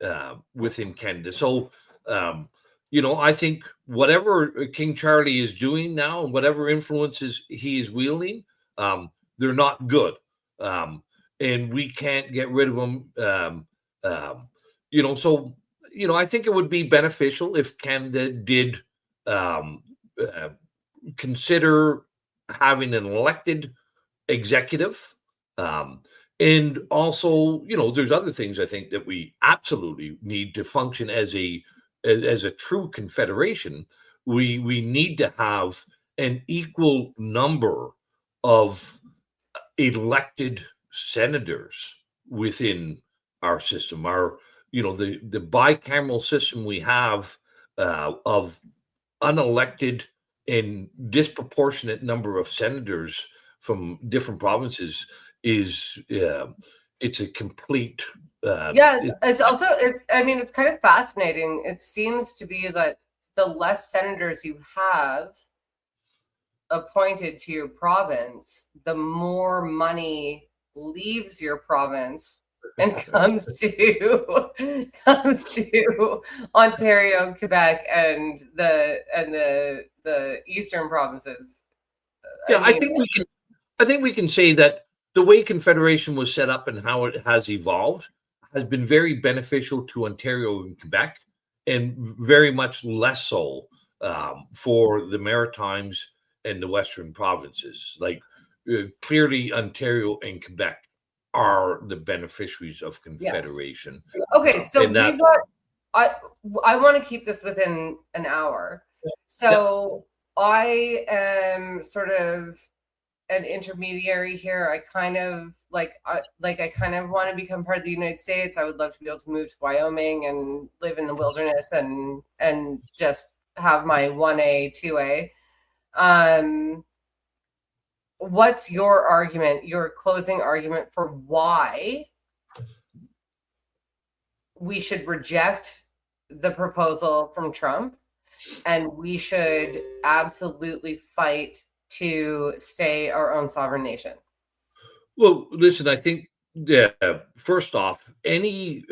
Canada. So I think whatever King Charlie is doing now and whatever influences he is wielding, they're not good, and we can't get rid of them. I think it would be beneficial if Canada did consider having an elected executive. And also, there's other things I think that we absolutely need to function as a true confederation. We need to have an equal number of elected senators within our system. The bicameral system we have of unelected and disproportionate number of senators from different provinces is it's a complete it's kind of fascinating. It seems to be that the less senators you have appointed to your province, the more money leaves your province and comes to Ontario, Quebec, and the eastern provinces. I think we can say that the way Confederation was set up and how it has evolved has been very beneficial to Ontario and Quebec, and very much less so for the Maritimes and the Western provinces. Clearly, Ontario and Quebec are the beneficiaries of Confederation. Yes. Okay, so we've got. I want to keep this within an hour. So I am sort of an intermediary here. I kind of want to become part of the United States. I would love to be able to move to Wyoming and live in the wilderness and just have my 1A, 2A. What's your argument, your closing argument for why we should reject the proposal from Trump and we should absolutely fight to stay our own sovereign nation? Well, listen, I think first off, any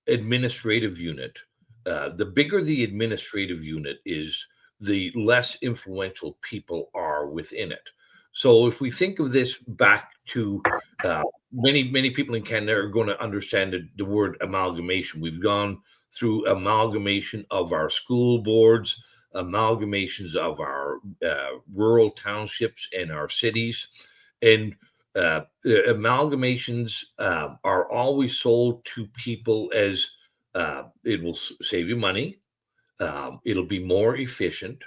administrative unit, the bigger the administrative unit is, the less influential people are within it. So if we think of this back to many people in Canada are going to understand the word amalgamation. We've gone through amalgamation of our school boards, amalgamations of our rural townships and our cities. And amalgamations are always sold to people as it will save you money, it'll be more efficient,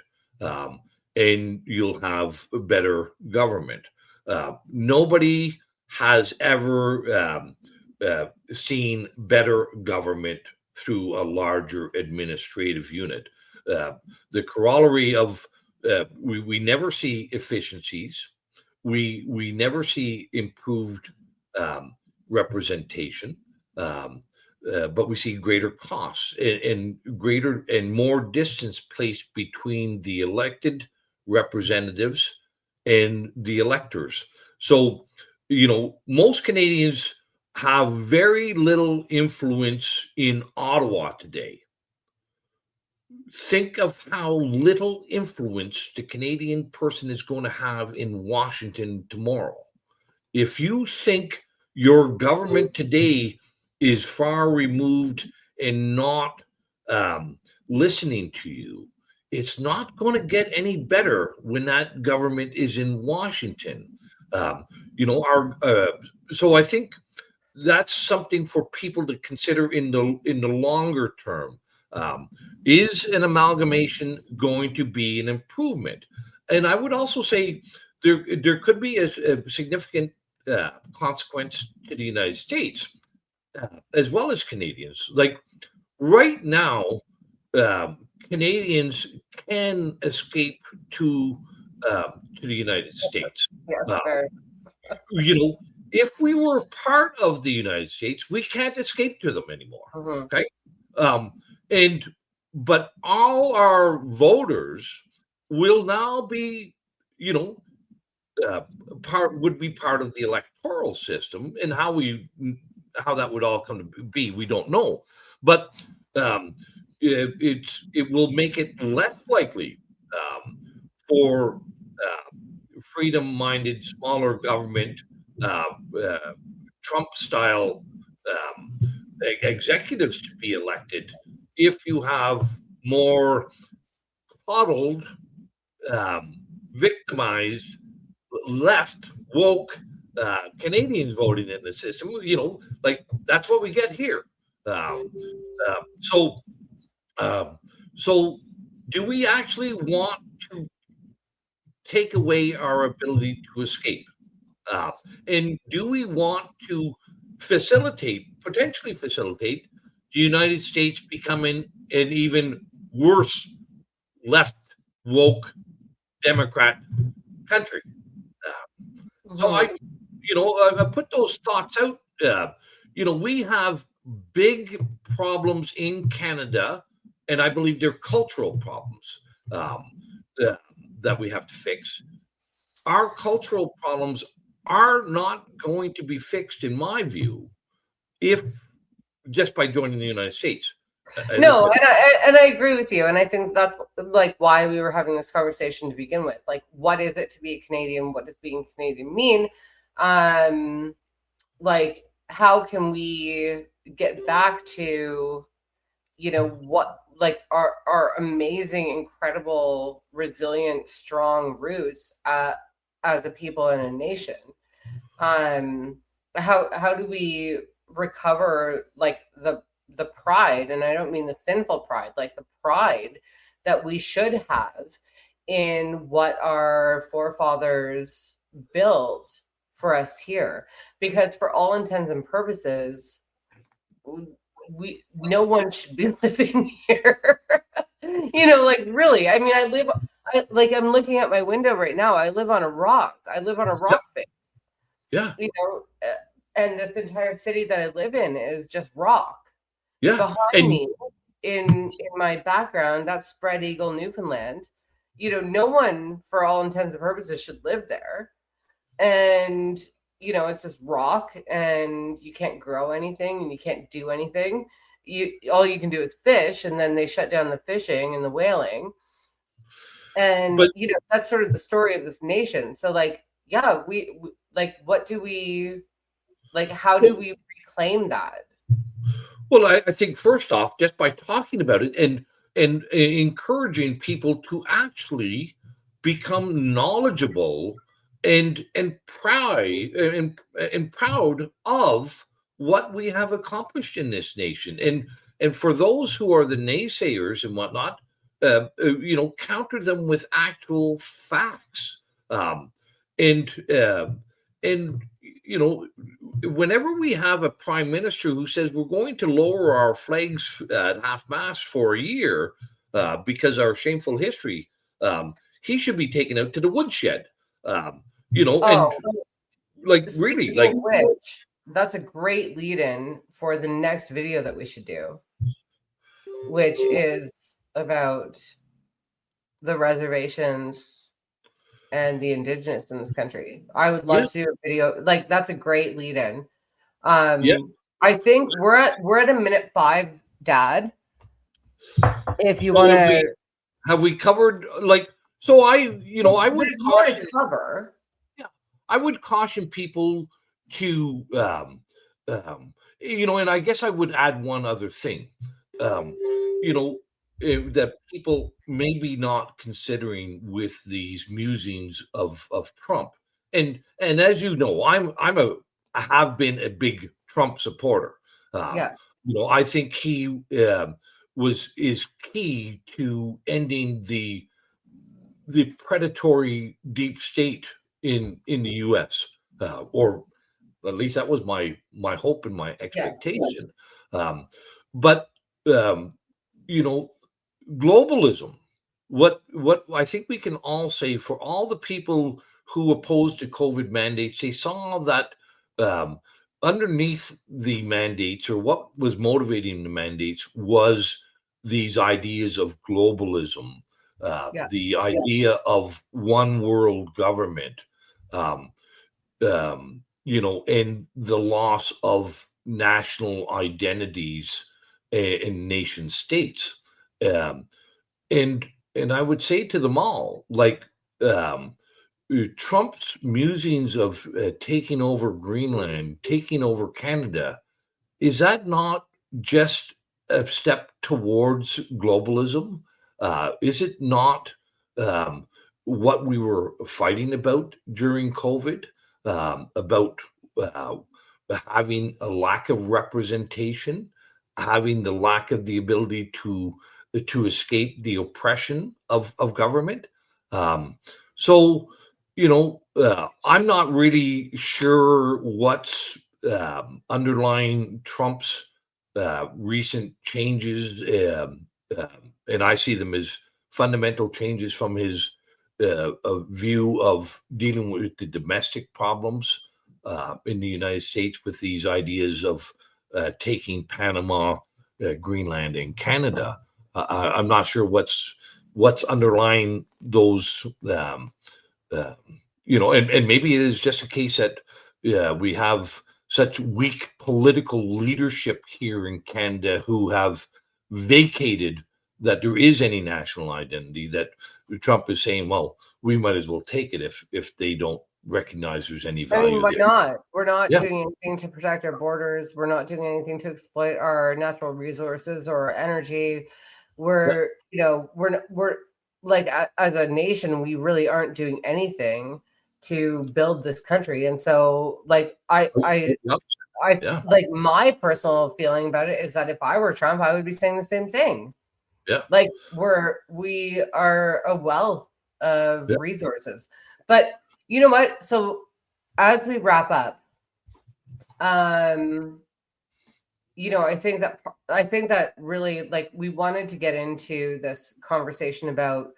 and you'll have a better government. Nobody has ever seen better government through a larger administrative unit. The corollary of we never see efficiencies. We never see improved representation, but we see greater costs and greater and more distance placed between the elected representatives and the electors. So, most Canadians have very little influence in Ottawa today. Think of how little influence the Canadian person is going to have in Washington tomorrow. If you think your government today is far removed and not listening to you, it's not going to get any better when that government is in Washington. So I think that's something for people to consider in the longer term. Is an amalgamation going to be an improvement? And I would also say there could be a significant consequence to the United States as well as Canadians. Like right now, Canadians can escape to the United States. If we were part of the United States, we can't escape to them anymore. Okay, but all our voters will now be, would be part of the electoral system, and how that would all come to be, we don't know. But it will make it less likely for freedom-minded, smaller government, Trump-style executives to be elected if you have more coddled, victimized, left woke Canadians voting in the system. Like that's what we get here. So do we actually want to take away our ability to escape? And do we want to potentially facilitate the United States becoming an even worse left woke Democrat country? So I put those thoughts out. We have big problems in Canada, and I believe they're cultural problems that we have to fix. Our cultural problems are not going to be fixed, in my view, if just by joining the United States. No, and I agree with you, and I think that's like why we were having this conversation to begin with. Like, what is it to be a Canadian? What does being Canadian mean? Like, how can we get back to, what like our amazing, incredible, resilient, strong roots as a people and a nation? How do we recover like the pride, and I don't mean the sinful pride, like the pride that we should have in what our forefathers built for us here? Because for all intents and purposes, no one should be living here. Like really, I mean, I'm looking at my window right now. I live on a rock. I live on a rock face. Yeah. And this entire city that I live in is just rock. Yeah. Behind me, in my background, that's Spread Eagle, Newfoundland. No one, for all intents and purposes, should live there. And it's just rock, and you can't grow anything, and you can't do anything. All you can do is fish, and then they shut down the fishing and the whaling. And that's sort of the story of this nation. So we what do we how do we reclaim that? Well, I think first off, just by talking about it and encouraging people to actually become knowledgeable and proud of what we have accomplished in this nation, and for those who are the naysayers and whatnot, counter them with actual facts, whenever we have a prime minister who says we're going to lower our flags at half-mast for a year because our shameful history, he should be taken out to the woodshed. And really, like, which, that's a great lead-in for the next video that we should do, which is about the reservations and the indigenous in this country. I would love to do a video. Like, that's a great lead-in. I think we're at a minute 5, Dad. If you want to, have we covered, like, so I would caution, cover. Yeah, I would caution people to, and I guess I would add one other thing, that people may be not considering with these musings of Trump. And as you know, I have been a big Trump supporter. I think he is key to ending the predatory deep state in the U.S. Or at least that was my hope and my expectation. But globalism. What I think we can all say, for all the people who opposed to COVID mandates, they saw that underneath the mandates, or what was motivating the mandates, was these ideas of globalism, the idea of one world government, and the loss of national identities in nation states. And I would say to them all, like, Trump's musings of taking over Greenland, taking over Canada, is that not just a step towards globalism? Is it not what we were fighting about during COVID, about having a lack of representation, having the lack of the ability to escape the oppression of government? So, I'm not really sure what's underlying Trump's recent changes, and I see them as fundamental changes from his view of dealing with the domestic problems in the United States, with these ideas of taking Panama, Greenland, and Canada. I'm not sure what's underlying those, and maybe it is just a case that we have such weak political leadership here in Canada who have vacated that there is any national identity, that Trump is saying, well, we might as well take it if they don't recognize there's any value. I mean, why not? We're not doing anything to protect our borders. We're not doing anything to exploit our natural resources or energy. We're like, as a nation, we really aren't doing anything to build this country. And so, like, I like, my personal feeling about it is that if I were Trump, I would be saying the same thing. Yeah. Like, we are a wealth of resources. But you know what? So as we wrap up, I think that really, like, we wanted to get into this conversation about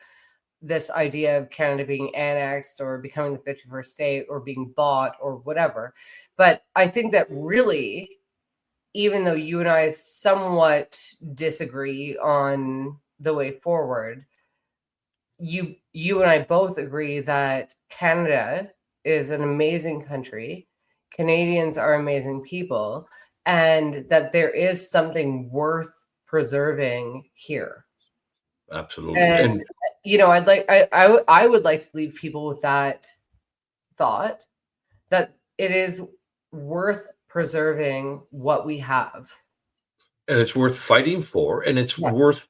this idea of Canada being annexed or becoming the 51st state or being bought or whatever. But I think that really, even though you and I somewhat disagree on the way forward, you and I both agree that Canada is an amazing country. Canadians are amazing people, and that there is something worth preserving here. Absolutely. And I would like to leave people with that thought, that it is worth preserving what we have, and it's worth fighting for, and it's worth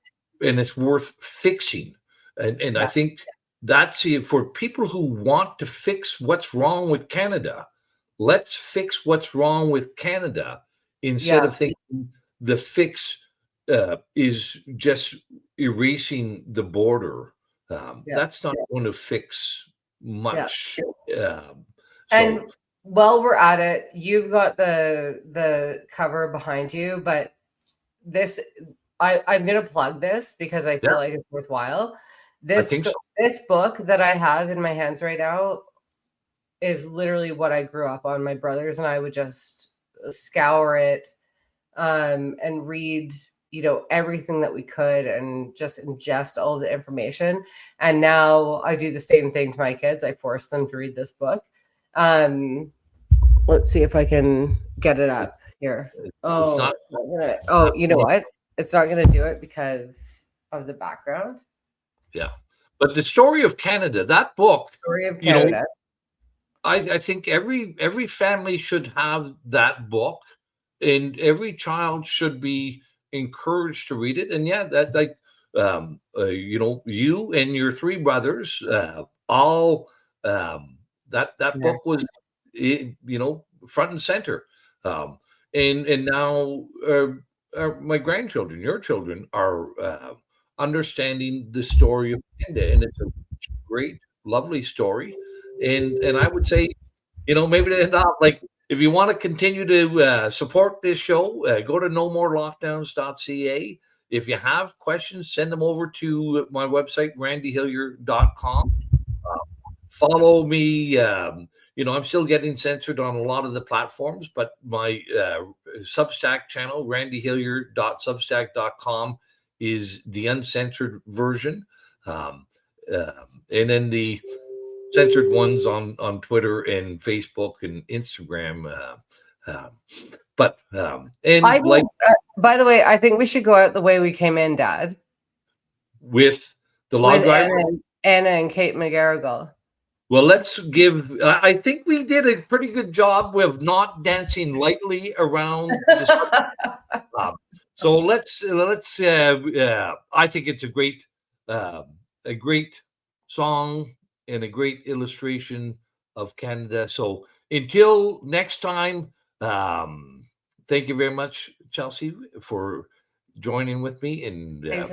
fixing. And I think that's it for people who want to fix what's wrong with Canada. Let's fix what's wrong with Canada instead of thinking the fix is just erasing the border. That's not going to fix much. And while we're at it, you've got the cover behind you, but this, I'm going to plug this because I feel like it's worthwhile. This book that I have in my hands right now is literally what I grew up on. My brothers and I would just scour it and read, everything that we could and just ingest all the information. And now I do the same thing to my kids. I force them to read this book. Let's see if I can get it up here. Oh, you know what? It's not going to do it because of the background. Yeah. But the Story of Canada, that book, Story of Canada. I think every family should have that book, and every child should be encouraged to read it. And yeah, that you and your three brothers all that book was front and center, and now my grandchildren, your children, are understanding the story of Canada, and it's a great, lovely story. And I would say, maybe to end up, like, if you want to continue to support this show, go to nomorlockdowns.ca. If you have questions, send them over to my website, randyhillier.com. Follow me. I'm still getting censored on a lot of the platforms, but my Substack channel, randyhillier.substack.com, is the uncensored version. And then the censored ones on Twitter and Facebook and Instagram. By the way, I think we should go out the way we came in, Dad. With the log driver? Anna and Kate McGarrigle. Well, let's give. I think we did a pretty good job with not dancing lightly around. So let's. I think it's a great song and a great illustration of Canada. So until next time, thank you very much, Chelsea, for joining with me in this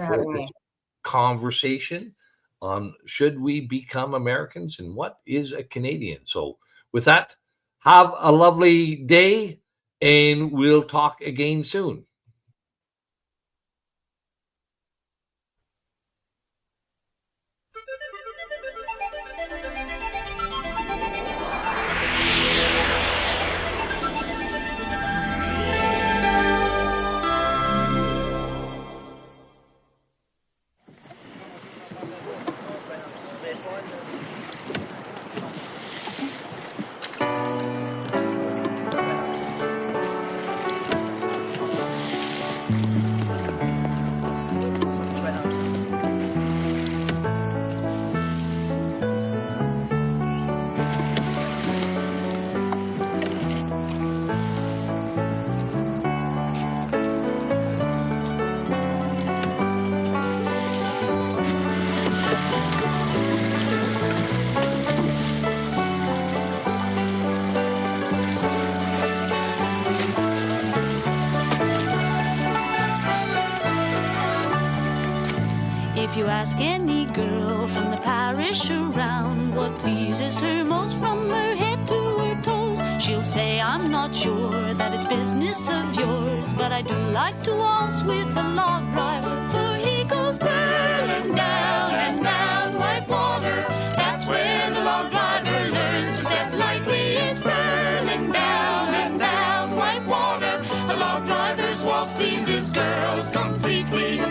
conversation on should we become Americans and what is a Canadian. So with that, have a lovely day, and we'll talk again soon. If you ask any girl from the parish around what pleases her most from her head to her toes, she'll say, I'm not sure that it's business of yours, but I do like to waltz with a log driver, for he goes burning down and down white water. That's where the log driver learns to step lightly. It's burning down and down white water. A log driver's waltz pleases girls completely.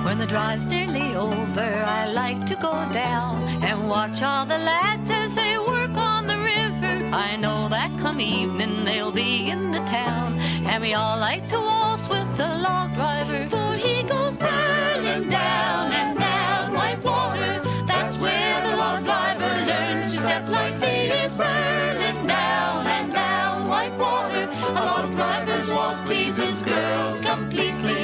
When the drive's nearly over, I like to go down and watch all the lads as they work on the river. I know that come evening they'll be in the town, and we all like to waltz with the log driver, for he goes burning down and down white water. That's where the log driver learns to step lightly. It's burning down and down white water. A log driver's waltz pleases girls completely.